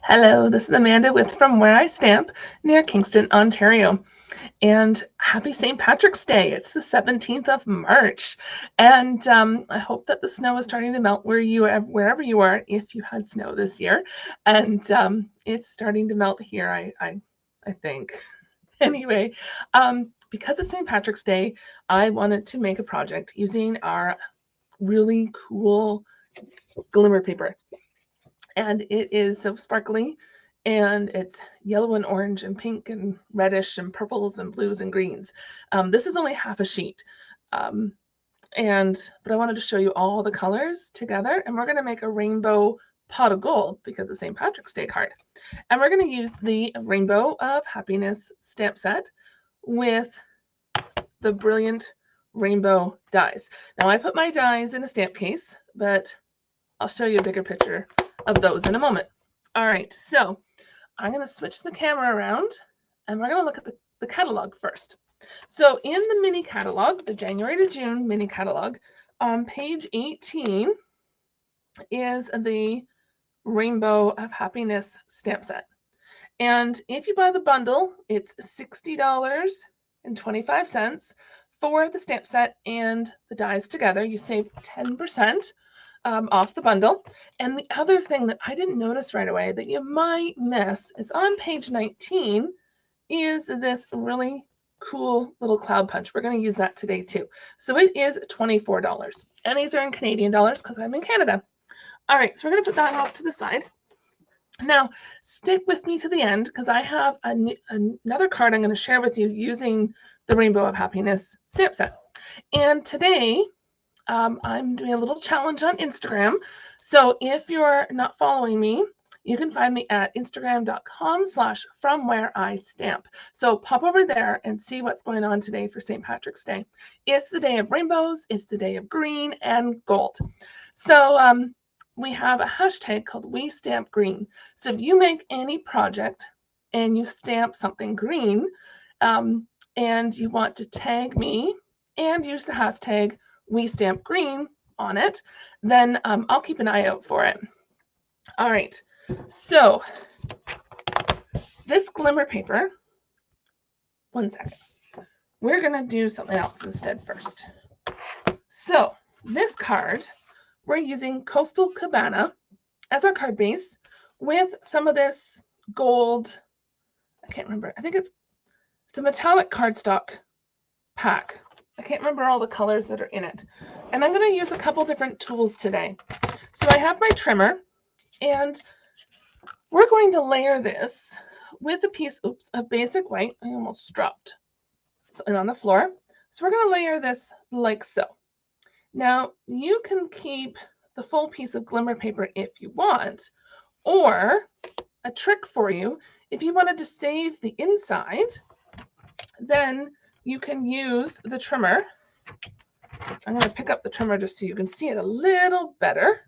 Hello, this is Amanda with From Where I Stamp near Kingston, Ontario. And happy St. Patrick's Day. It's the 17th of March. And I hope that the snow is starting to melt wherever you are, if you had snow this year. And it's starting to melt here, I think. Anyway, because it's St. Patrick's Day, I wanted to make a project using our really cool glimmer paper. And it is so sparkly, and it's yellow and orange and pink and reddish and purples and blues and greens. This is only half a sheet, um, but I wanted to show you all the colors together, and we're going to make a rainbow pot of gold because it's St. Patrick's Day card. And we're going to use the Rainbow of Happiness stamp set with the brilliant rainbow dies. Now I put my dies in a stamp case, but I'll show you a bigger picture of those in a moment. All right, so I'm going to switch the camera around and we're going to look at the catalog first. So in the mini catalog, the January to June mini catalog, on page 18 is the Rainbow of Happiness stamp set. And if you buy the bundle, it's $60.25 for the stamp set and the dies together. You save 10% off the bundle. And the other thing that I didn't notice right away that you might miss is on page 19 is this really cool little cloud punch. We're going to use that today too. So it is $24. And these are in Canadian dollars because I'm in Canada. All right, so we're going to put that off to the side. Now, stick with me to the end because I have another card I'm going to share with you using the Rainbow of Happiness stamp set. And today, I'm doing a little challenge on Instagram. So if you're not following me, you can find me at instagram.com/fromwhereistamp. So pop over there and see what's going on today for St. Patrick's Day. It's the day of rainbows. It's the day of green and gold. So we have a hashtag called We Stamp Green. So if you make any project and you stamp something green and you want to tag me and use the hashtag We Stamp Green on it, then I'll keep an eye out for it. All right, so this glimmer paper, one second. We're gonna do something else instead first. So this card, we're using Coastal Cabana as our card base with some of this gold, I can't remember, I think it's a metallic cardstock pack. I can't remember all the colors that are in it. And I'm going to use a couple different tools today. So I have my trimmer, and we're going to layer this with a piece, of basic white. I almost dropped it on the floor. So we're going to layer this like so. Now, you can keep the full piece of glimmer paper if you want, or a trick for you, if you wanted to save the inside, then you can use the trimmer. I'm going to pick up the trimmer just so you can see it a little better.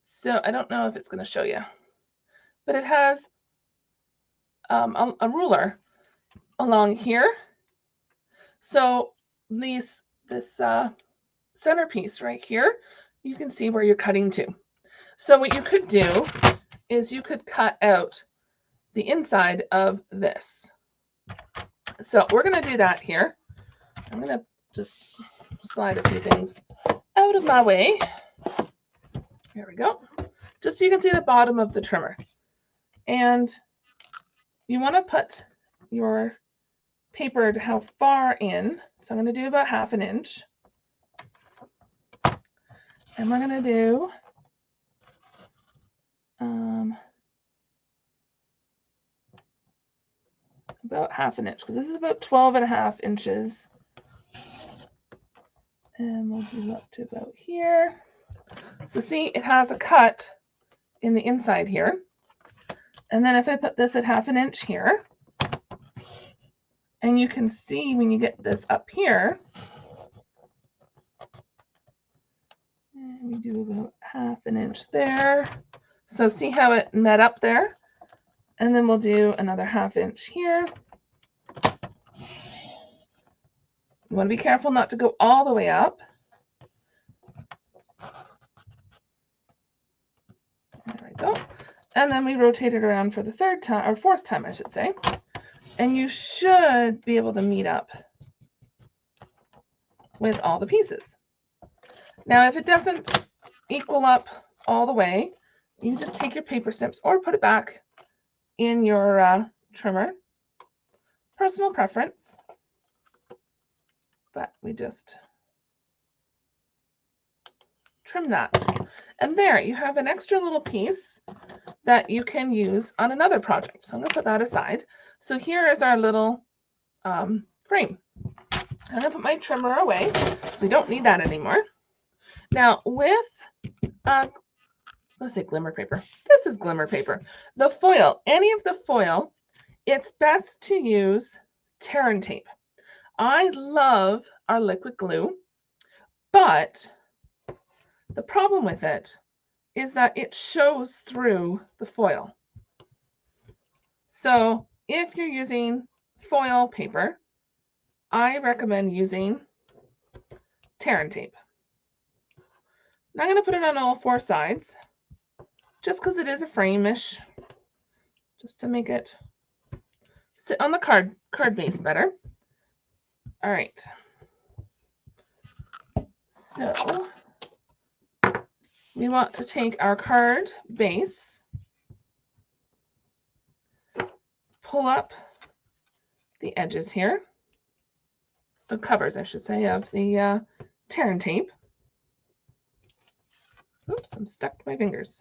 So I don't know if it's going to show you, but it has a ruler along here. So this centerpiece right here, you can see where you're cutting to. So what you could do is you could cut out the inside of this. So we're going to do that here. I'm going to just slide a few things out of my way. There we go. Just so you can see the bottom of the trimmer. And you want to put your paper to how far in. So I'm going to do about 1/2 inch. And we're going to do about 1/2 inch because this is about 12.5 inches. And we'll do up to about here. So see, it has a cut in the inside here. And then if I put this at 1/2 inch here, and you can see when you get this up here, and we do about 1/2 inch there. So see how it met up there? And then we'll do another 1/2 inch here. You want to be careful not to go all the way up. There we go. And then we rotate it around for the third time, or fourth time, I should say. And you should be able to meet up with all the pieces. Now, if it doesn't equal up all the way, you just take your paper snips or put it back in your trimmer. Personal preference, but we just trim that. And there you have an extra little piece that you can use on another project. So I'm going to put that aside. So here is our little frame. I'm going to put my trimmer away, so we don't need that anymore. Now with, let's say glimmer paper. This is glimmer paper. The foil, any of the foil, it's best to use tear and tape. I love our liquid glue, but the problem with it is that it shows through the foil. So if you're using foil paper, I recommend using tear and tape. Now I'm going to put it on all four sides, just because it is a frame-ish, just to make it sit on the card base better. All right. So we want to take our card base, pull up the edges here, the covers, I should say, of the tear and tape. Oops, I'm stuck to my fingers.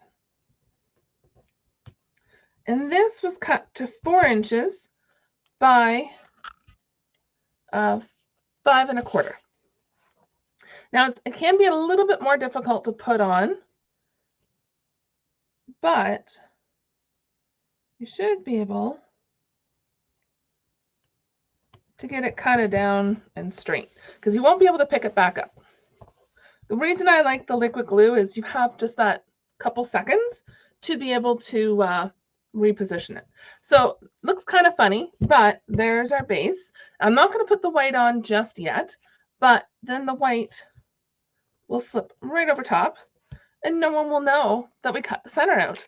And this was cut to 4 inches by 5 1/4. Now it can be a little bit more difficult to put on, but you should be able to get it kind of down and straight, because you won't be able to pick it back up. The reason I like the liquid glue is you have just that couple seconds to be able to reposition it. So looks kind of funny, but there's our base. I'm not going to put the white on just yet, but then the white will slip right over top and no one will know that we cut the center out,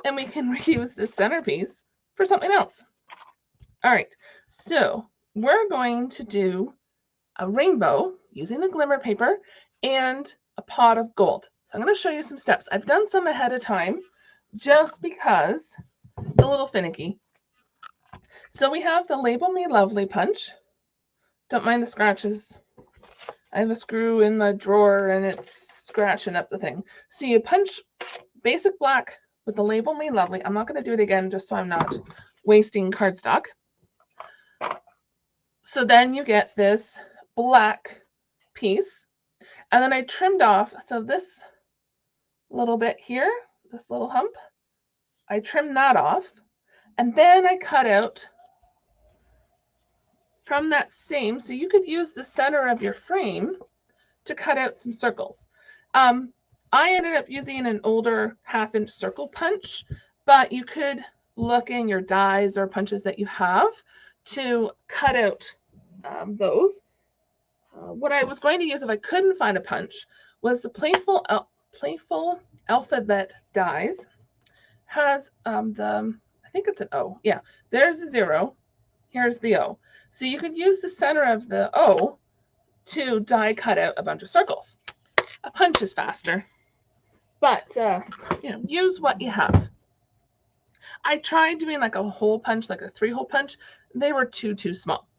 and we can reuse this centerpiece for something else. All right, so we're going to do a rainbow using the glimmer paper and a pot of gold. So I'm going to show you some steps. I've done some ahead of time just because it's a little finicky. So we have the Label Me Lovely punch. Don't mind the scratches. I have a screw in the drawer and it's scratching up the thing. So you punch basic black with the Label Me Lovely. I'm not going to do it again just so I'm not wasting cardstock. So then you get this black piece. And then I trimmed off, so this little bit here, this little hump, I trimmed that off. And then I cut out from that same, so you could use the center of your frame to cut out some circles. I ended up using an older 1/2-inch circle punch, but you could look in your dies or punches that you have to cut out those. What I was going to use if I couldn't find a punch was the Playful Alphabet dies. Has I think it's an O. Yeah, there's a 0. Here's the O. So you could use the center of the O to die cut out a bunch of circles. A punch is faster, but you know, use what you have. I tried doing like a hole punch, like a 3-hole punch. They were too small.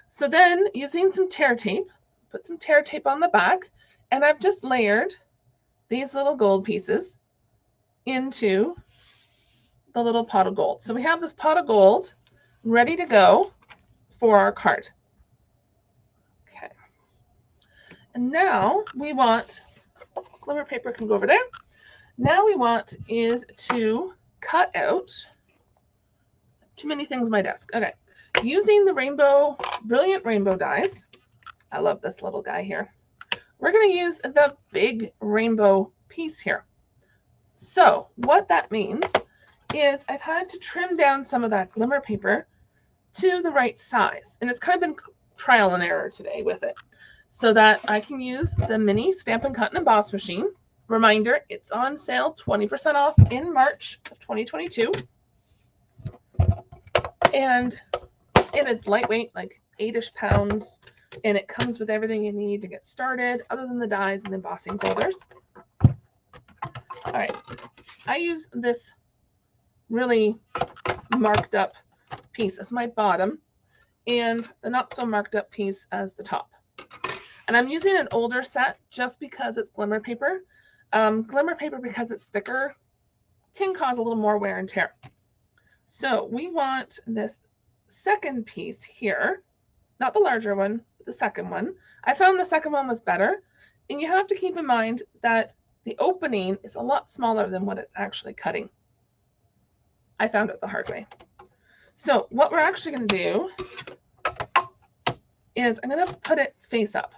So then using some tear tape, put some tear tape on the back, and I've just layered these little gold pieces into the little pot of gold. So we have this pot of gold ready to go for our card. Okay. And now we want, glimmer paper can go over there. Now we want is to cut out, too many things on my desk. Okay. Using the Brilliant Rainbow dies. I love this little guy here. We're going to use the big rainbow piece here. So what that means is I've had to trim down some of that glimmer paper to the right size. And it's kind of been trial and error today with it, so that I can use the mini Stampin' Cut and Emboss machine Reminder, it's on sale 20% off in March of 2022. And it is lightweight, like 8-ish pounds, and it comes with everything you need to get started, other than the dies and embossing folders. All right, I use this really marked up piece as my bottom, and the not so marked up piece as the top. And I'm using an older set just because it's glimmer paper. Glimmer paper, because it's thicker, can cause a little more wear and tear. So we want this second piece here, not the larger one, but the second one. I found the second one was better. And you have to keep in mind that the opening is a lot smaller than what it's actually cutting. I found it the hard way. So what we're actually going to do is I'm going to put it face up.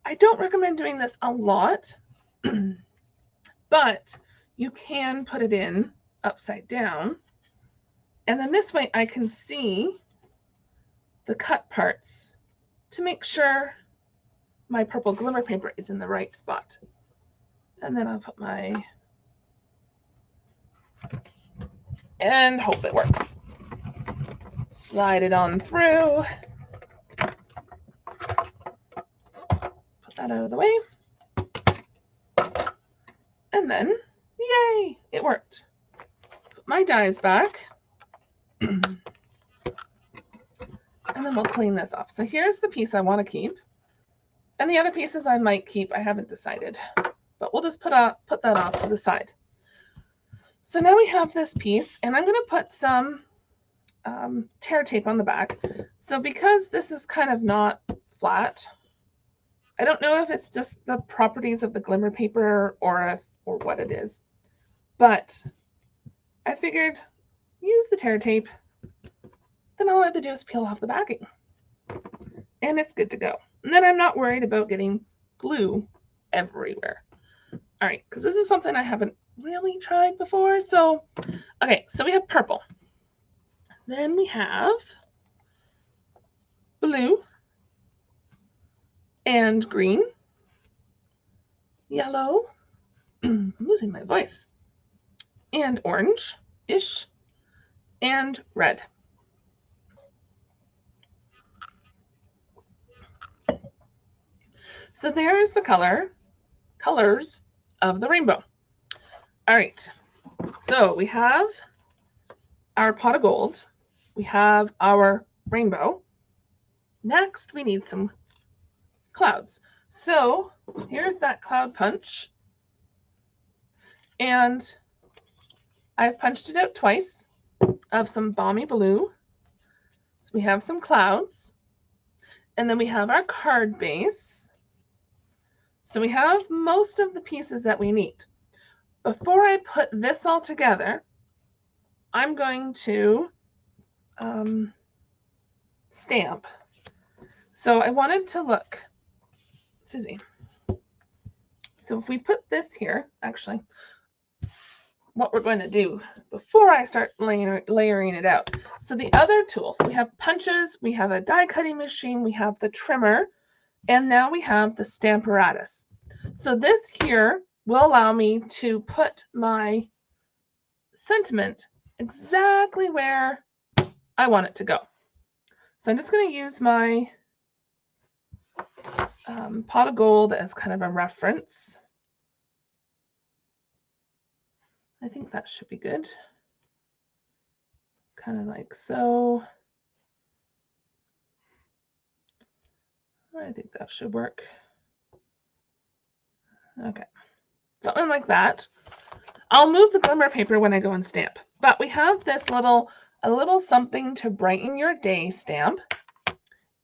I don't recommend doing this a lot, but you can put it in upside down. And then this way I can see the cut parts to make sure my purple glimmer paper is in the right spot. And then I'll put my, and hope it works. Slide it on through. Put that out of the way. And then, yay, it worked. Put my dies back. And then we'll clean this off. So here's the piece I want to keep. And the other pieces I might keep, I haven't decided. But we'll just put that off to the side. So now we have this piece, and I'm going to put some tear tape on the back. So because this is kind of not flat, I don't know if it's just the properties of the glimmer paper or what it is, but I figured use the tear tape. Then all I have to do is peel off the backing, and it's good to go. And then I'm not worried about getting glue everywhere. All right, because this is something I haven't really tried before. So, okay, so we have purple. Then we have blue and green, yellow, I'm losing my voice, and orange-ish, and red. So there's the colors of the rainbow. All right, so we have our pot of gold. We have our rainbow. Next, we need some clouds. So here's that cloud punch. And I've punched it out twice of some balmy blue. So we have some clouds. And then we have our card base. So we have most of the pieces that we need. Before I put this all together, I'm going to stamp. So I wanted to look, excuse me. So if we put this here, actually, what we're going to do before I start layering it out. So the other tools, we have punches, we have a die cutting machine, we have the trimmer, and now we have the Stamparatus. So this here will allow me to put my sentiment exactly where I want it to go. So I'm just going to use my pot of gold as kind of a reference. I think that should be good. Kind of like so. I think that should work. Okay, something like that. I'll move the glimmer paper when I go and stamp, but we have this a little something to brighten your day stamp,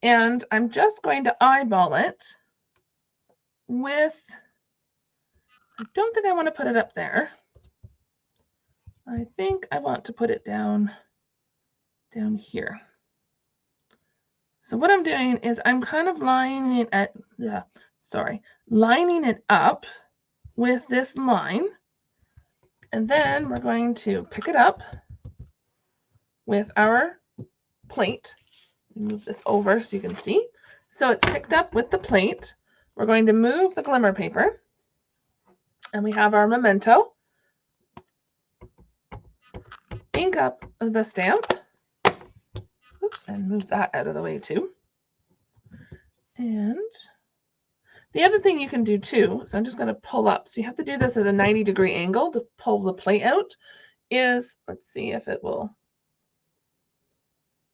and I'm just going to eyeball it with, I don't think I want to put it up there. I think I want to put it down here. So what I'm doing is I'm kind of lining it up with this line. And then we're going to pick it up with our plate. Move this over so you can see. So it's picked up with the plate. We're going to move the glimmer paper. And we have our memento. Ink up the stamp. Oops, and move that out of the way too. And the other thing you can do too, so I'm just going to pull up. So you have to do this at a 90-degree angle to pull the plate out, is, let's see if it will.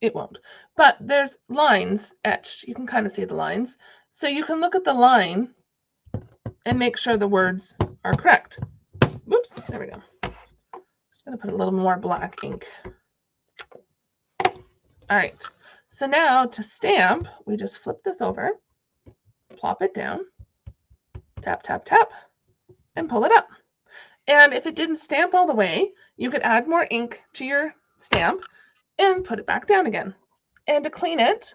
It won't. But there's lines etched. You can kind of see the lines. So you can look at the line and make sure the words are correct. Whoops, there we go. Just going to put a little more black ink. All right. So now to stamp, we just flip this over, plop it down, tap, tap, tap, and pull it up. And if it didn't stamp all the way, you could add more ink to your stamp and put it back down again. And to clean it,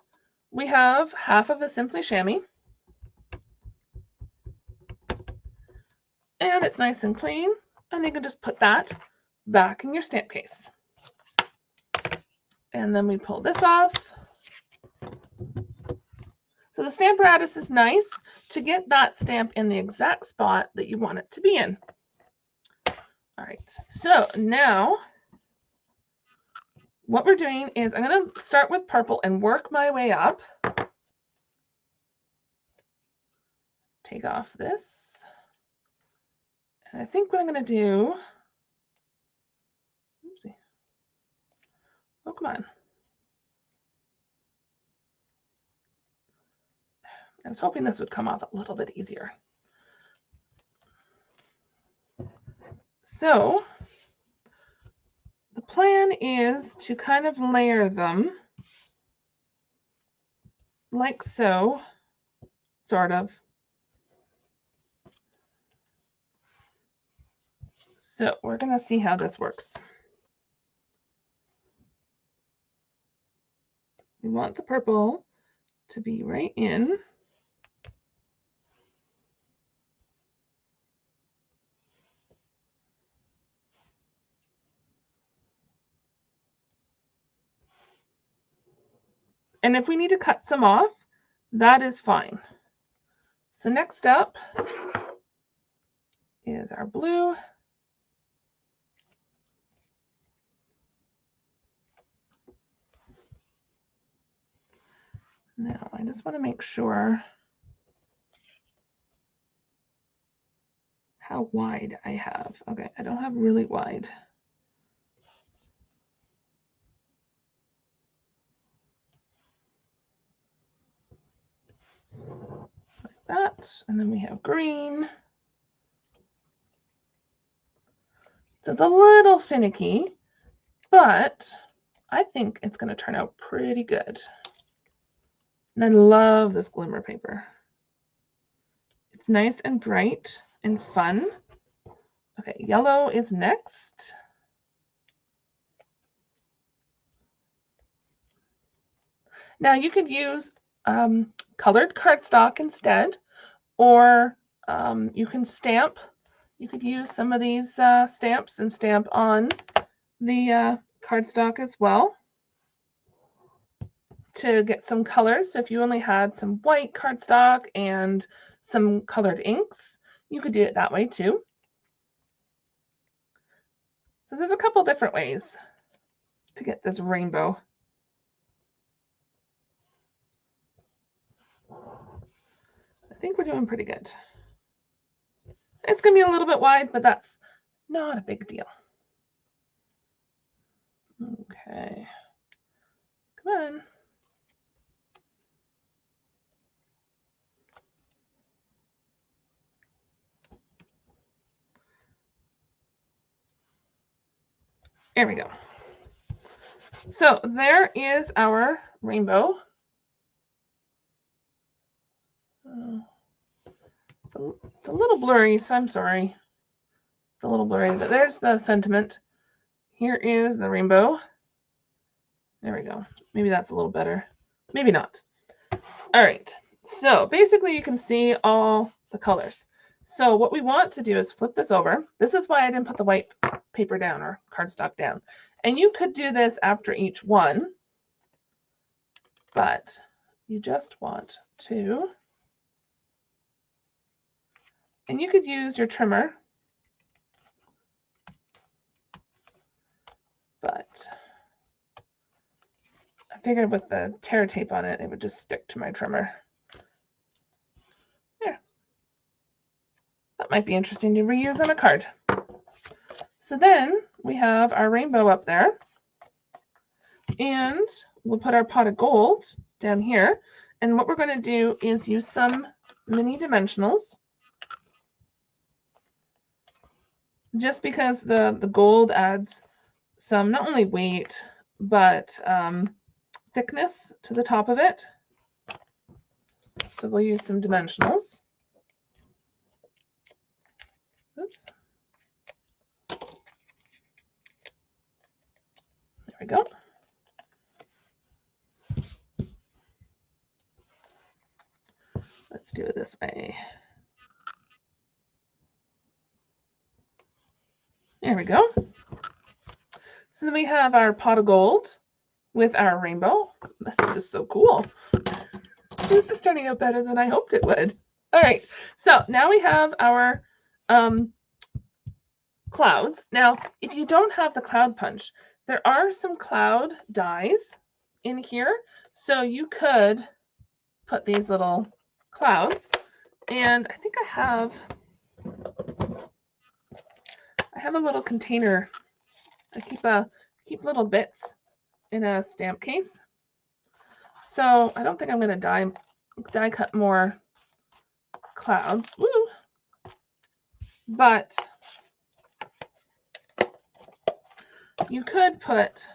we have half of a Simply Chamois. And it's nice and clean. And you can just put that back in your stamp case. And then we pull this off. So the Stamparatus is nice to get that stamp in the exact spot that you want it to be in. All right, so now what we're doing is I'm going to start with purple and work my way up. Take off this. And I think what I'm going to do, oopsie. Oh, come on. I was hoping this would come off a little bit easier. So the plan is to kind of layer them like so, sort of. So we're going to see how this works. We want the purple to be right in. And if we need to cut some off, that is fine. So next up is our blue. Now I just want to make sure how wide I have. Okay, I don't have really wide. Like that. And then we have green. So it's a little finicky, but I think it's going to turn out pretty good. And I love this glimmer paper. It's nice and bright and fun. Okay, yellow is next. Now you could use colored cardstock instead, or you can stamp. You could use some of these stamps and stamp on the cardstock as well to get some colors. So if you only had some white cardstock and some colored inks, you could do it that way too. So there's a couple different ways to get this rainbow. I think we're doing pretty good. It's going to be a little bit wide, but that's not a big deal. Okay. Come on. There we go. So there is our rainbow. It's a little blurry, so I'm sorry. It's a little blurry, but there's the sentiment. Here is the rainbow. There we go. Maybe that's a little better. Maybe not. All right. So basically you can see all the colors. So what we want to do is flip this over. This is why I didn't put the white paper down or cardstock down. And you could do this after each one, but you just want to. And you could use your trimmer figured with the tear tape on it, it would just stick to my trimmer. There. That might be interesting to reuse on a card. So then we have our rainbow up there. And we'll put our pot of gold down here. And what we're going to do is use some mini dimensionals. Just because the gold adds some not only weight, but thickness to the top of it. So we'll use some dimensionals. Oops. There we go. Let's do it this way. There we go. So then we have our pot of gold with our rainbow. This is just so cool. This is turning out better than I hoped it would. All right, so now we have our clouds. Now, if you don't have the cloud punch, there are some cloud dies in here. So you could put these little clouds, and I think I have a little container. I keep little bits in a stamp case. So I don't think I'm going to die cut more clouds. Woo! But you could put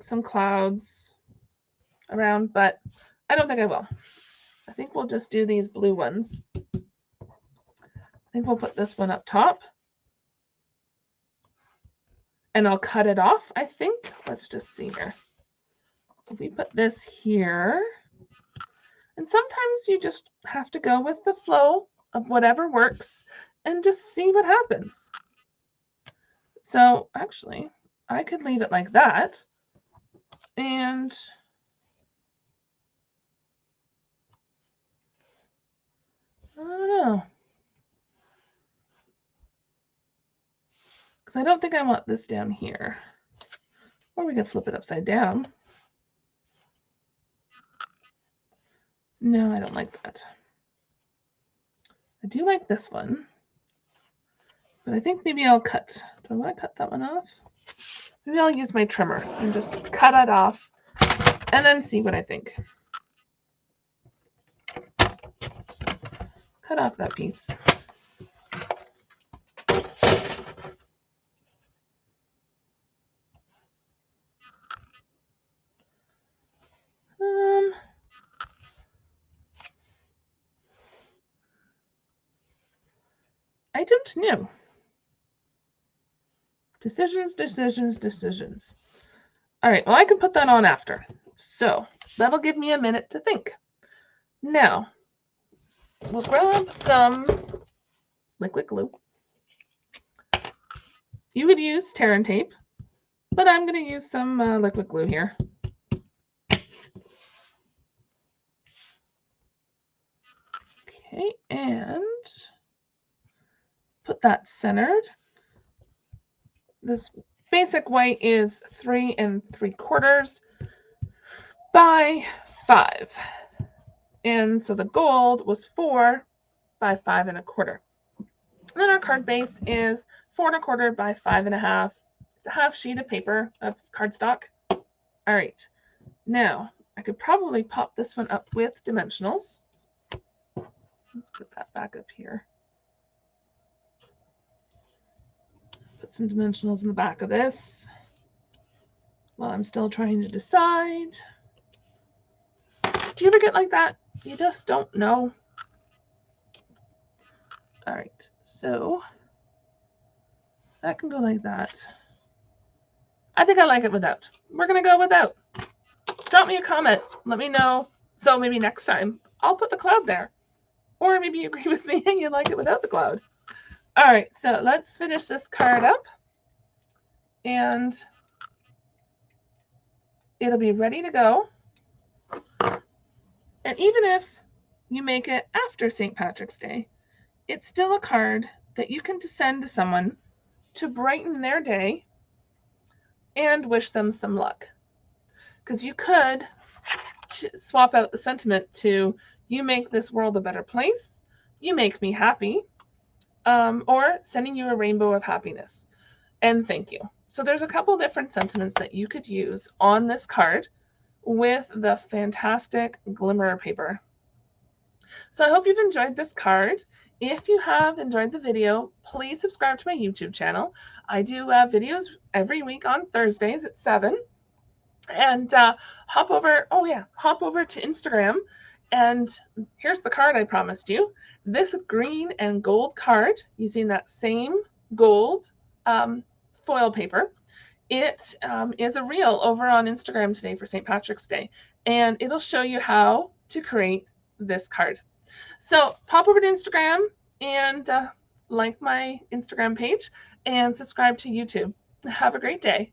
some clouds around, but I don't think I will. I think we'll just do these blue ones. I think we'll put this one up top. And I'll cut it off, I think. Let's just see here. So we put this here. And sometimes you just have to go with the flow of whatever works and just see what happens. So actually, I could leave it like that. And I don't know. Because I don't think I want this down here. Or we could flip it upside down. No, I don't like that. I do like this one. But I think maybe I'll cut. Do I want to cut that one off? Maybe I'll use my trimmer and just cut it off and then see what I think. Cut off that piece. I don't know. Decisions, decisions, decisions. All right, well, I can put that on after. So that'll give me a minute to think. Now, we'll grab some liquid glue. You would use tear and tape, but I'm going to use some liquid glue here. Okay, and put that centered. This basic white is 3 3/4 by 5. And so the gold was 4 by 5 1/4. Then our card base is 4 1/4 by 5 1/2. It's a half sheet of paper of cardstock. All right. Now, I could probably pop this one up with dimensionals. Let's put that back up here. Put some dimensionals in the back of this while I'm still trying to decide. Do you ever get like that? You just don't know. All right, so that can go like that. I think I like it without. We're going to go without. Drop me a comment. Let me know. So maybe next time I'll put the cloud there. Or maybe you agree with me and you like it without the cloud. All right, so let's finish this card up. And it'll be ready to go. And even if you make it after St. Patrick's Day, it's still a card that you can send to someone to brighten their day and wish them some luck. because you could swap out the sentiment to "you make this world a better place," "you make me happy," or "sending you a rainbow of happiness," and "thank you." So there's a couple different sentiments that you could use on this card with the fantastic Glimmer paper. So I hope you've enjoyed this card. If you have enjoyed the video, please subscribe to my YouTube channel. I do videos every week on Thursdays at 7. And hop over to Instagram. And here's the card I promised you. This green and gold card using that same gold foil paper. It is a reel over on Instagram today for St. Patrick's Day. And it'll show you how to create this card. So pop over to Instagram and like my Instagram page and subscribe to YouTube. Have a great day.